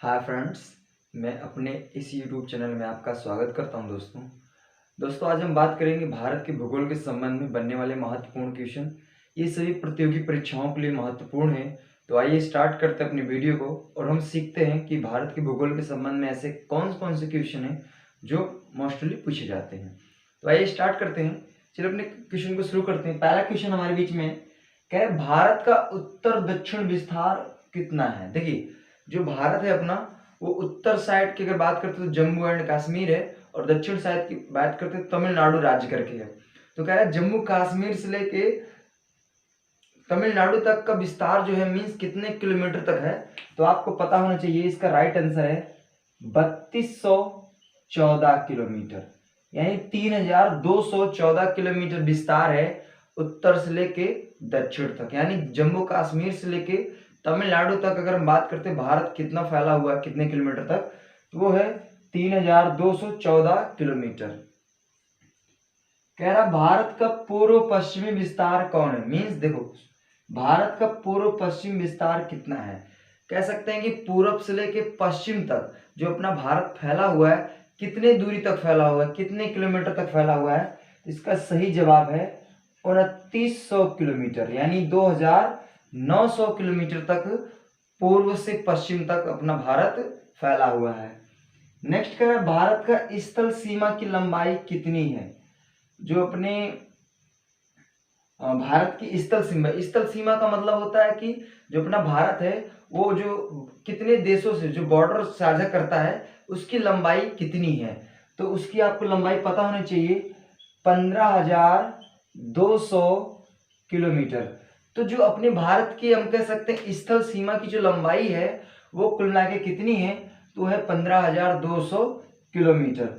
Hi friends, मैं अपने इस YouTube चैनल में आपका स्वागत करता हूं दोस्तों आज हम बात करेंगे भारत के भूगोल के संबंध में बनने वाले महत्वपूर्ण क्वेश्चन। ये सभी प्रतियोगी परीक्षाओं के लिए महत्वपूर्ण है। तो आइए स्टार्ट करते हैं अपनी वीडियो को और हम सीखते हैं कि भारत के भूगोल के संबंध में ऐसे कौन कौन से क्वेश्चन हैं जो मोस्टली पूछे जाते हैं। तो आइए स्टार्ट करते हैं। चलिए अपने क्वेश्चन को शुरू करते हैं। पहला क्वेश्चन हमारे बीच में कह रहे भारत का उत्तर दक्षिण विस्तार कितना है। देखिए जो भारत है अपना वो उत्तर साइड की अगर बात करते हैं तो जम्मू एंड कश्मीर है और दक्षिण साइड की बात करते हैं तमिलनाडु राज्य करके है। तो कह रहा है जम्मू कश्मीर से लेके तमिलनाडु तक का विस्तार जो है मीन्स कितने किलोमीटर तक है। तो आपको पता होना चाहिए इसका राइट आंसर है 3214 किलोमीटर, यानी 3214 किलोमीटर विस्तार है उत्तर से लेके दक्षिण तक। यानी जम्मू कश्मीर से लेके तमिलनाडु तक अगर हम बात करते हैं भारत कितना फैला हुआ है कितने किलोमीटर तक, तो वो है 3214 किलोमीटर। कह रहा भारत का पूर्व पश्चिमी विस्तार कौन है। मीन्स देखो भारत का पूर्व पश्चिम विस्तार कितना है। कह सकते हैं कि पूर्व से लेके पश्चिम तक जो अपना भारत फैला हुआ है कितने दूरी तक फैला हुआ है, कितने किलोमीटर तक फैला हुआ है। इसका सही जवाब है 2900 किलोमीटर, यानी 2900 किलोमीटर तक पूर्व से पश्चिम तक अपना भारत फैला हुआ है। नेक्स्ट कह रहा है भारत का स्थल सीमा की लंबाई कितनी है। जो अपने भारत की स्थल सीमा का मतलब होता है कि जो अपना भारत है वो जो कितने देशों से जो बॉर्डर साझा करता है उसकी लंबाई कितनी है। तो उसकी आपको लंबाई पता होनी चाहिए 15,200 किलोमीटर। तो जो अपने भारत की हम कह सकते हैं स्थल सीमा की जो लंबाई है वो कुल मिला के कितनी है, तो है 15,200 किलोमीटर।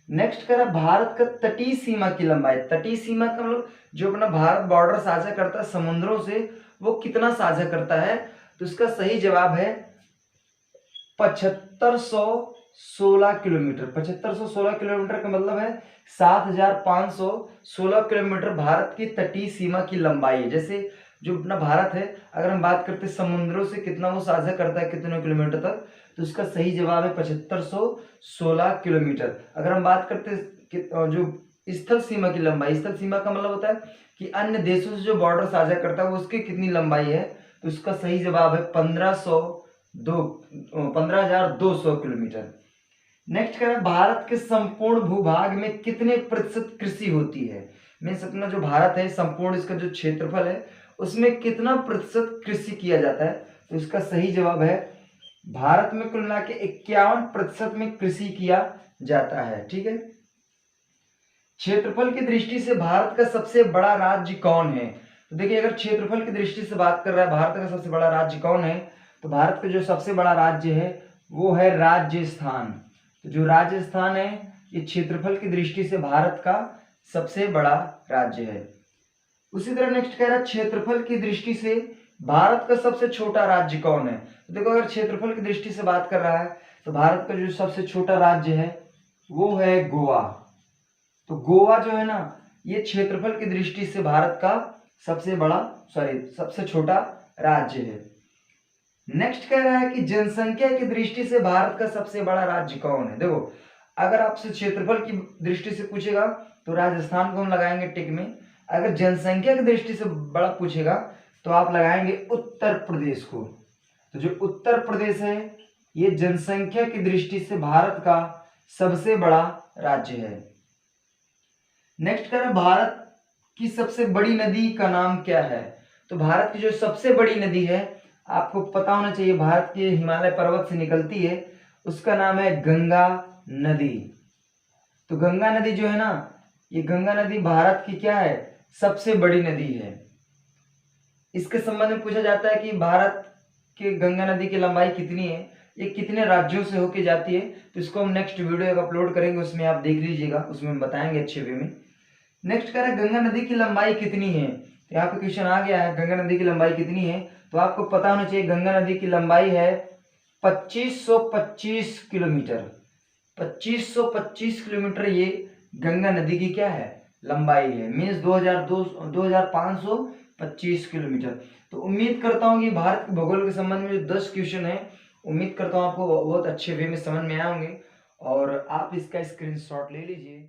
नेक्स्ट करा भारत का तटीय सीमा की लंबाई। तटीय सीमा का मतलब जो अपना भारत बॉर्डर साझा करता है समुद्रों से वो कितना साझा करता है। तो इसका सही जवाब है 7516 किलोमीटर। 7516 किलोमीटर का मतलब है 7516 किलोमीटर भारत की तटीय सीमा की लंबाई है। जैसे जो अपना भारत है अगर हम बात करते हैं समुद्रों से कितना वो साझा करता है कितने किलोमीटर तक, तो इसका सही जवाब है 7516 किलोमीटर। अगर हम बात करते हैं जो स्थल सीमा की लंबाई, स्थल सीमा का मतलब होता है कि अन्य देशों से जो बॉर्डर साझा करता है वो उसकी कितनी लंबाई है। तो इसका सही जवाब है 15,200 किलोमीटर। नेक्स्ट कह रहा है भारत के संपूर्ण भूभाग में कितने प्रतिशत कृषि होती है। मीन्स अपना जो भारत है संपूर्ण इसका जो क्षेत्रफल है उसमें कितना प्रतिशत कृषि किया जाता है। तो इसका सही जवाब है भारत में कुल मिला के 51% में कृषि किया जाता है। ठीक है। क्षेत्रफल की दृष्टि से भारत का सबसे बड़ा राज्य कौन है। तो देखिए अगर क्षेत्रफल की दृष्टि से बात कर रहा है भारत का सबसे बड़ा राज्य कौन है, तो भारत का जो सबसे बड़ा राज्य है वो है राजस्थान। तो जो राजस्थान है ये क्षेत्रफल की दृष्टि से भारत का सबसे बड़ा राज्य है। उसी तरह नेक्स्ट कह रहा है क्षेत्रफल की दृष्टि से भारत का सबसे छोटा राज्य कौन है। तो देखो अगर क्षेत्रफल की दृष्टि से बात कर रहा है तो भारत का जो सबसे छोटा राज्य है वो है गोवा। तो गोवा जो है ना ये क्षेत्रफल की दृष्टि से भारत का सबसे छोटा राज्य है। नेक्स्ट कह रहा है कि जनसंख्या की दृष्टि से भारत का सबसे बड़ा राज्य कौन है। देखो अगर आपसे क्षेत्रफल की दृष्टि से पूछेगा तो राजस्थान को हम लगाएंगे टिक में। अगर जनसंख्या की दृष्टि से बड़ा पूछेगा तो आप लगाएंगे उत्तर प्रदेश को। तो जो उत्तर प्रदेश है ये जनसंख्या की दृष्टि से भारत का सबसे बड़ा राज्य है। नेक्स्ट करें भारत की सबसे बड़ी नदी का नाम क्या है। तो भारत की जो सबसे बड़ी नदी है आपको पता होना चाहिए भारत के हिमालय पर्वत से निकलती है, उसका नाम है गंगा नदी। तो गंगा नदी जो है ना ये गंगा नदी भारत की क्या है सबसे बड़ी नदी है। इसके संबंध में पूछा जाता है कि भारत के गंगा नदी की लंबाई कितनी है, ये कितने राज्यों से होके जाती है। तो इसको हम नेक्स्ट वीडियो अपलोड करेंगे उसमें आप देख लीजिएगा, उसमें हम बताएंगे अच्छे वे में। नेक्स्ट कह रहा है गंगा नदी की लंबाई कितनी है। तो यहाँ पे क्वेश्चन आ गया है गंगा नदी की लंबाई कितनी है। तो आपको पता होना चाहिए गंगा नदी की लंबाई है 2525 किलोमीटर। 2525 किलोमीटर ये गंगा नदी की क्या है लंबाई है। Means 2525 kilometre. तो उम्मीद करता हूँ कि भारत के भूगोल के संबंध में जो 10 क्वेश्चन है उम्मीद करता हूँ आपको बहुत अच्छे वे में समझ में आए होंगे और आप इसका स्क्रीनशॉट ले लीजिए।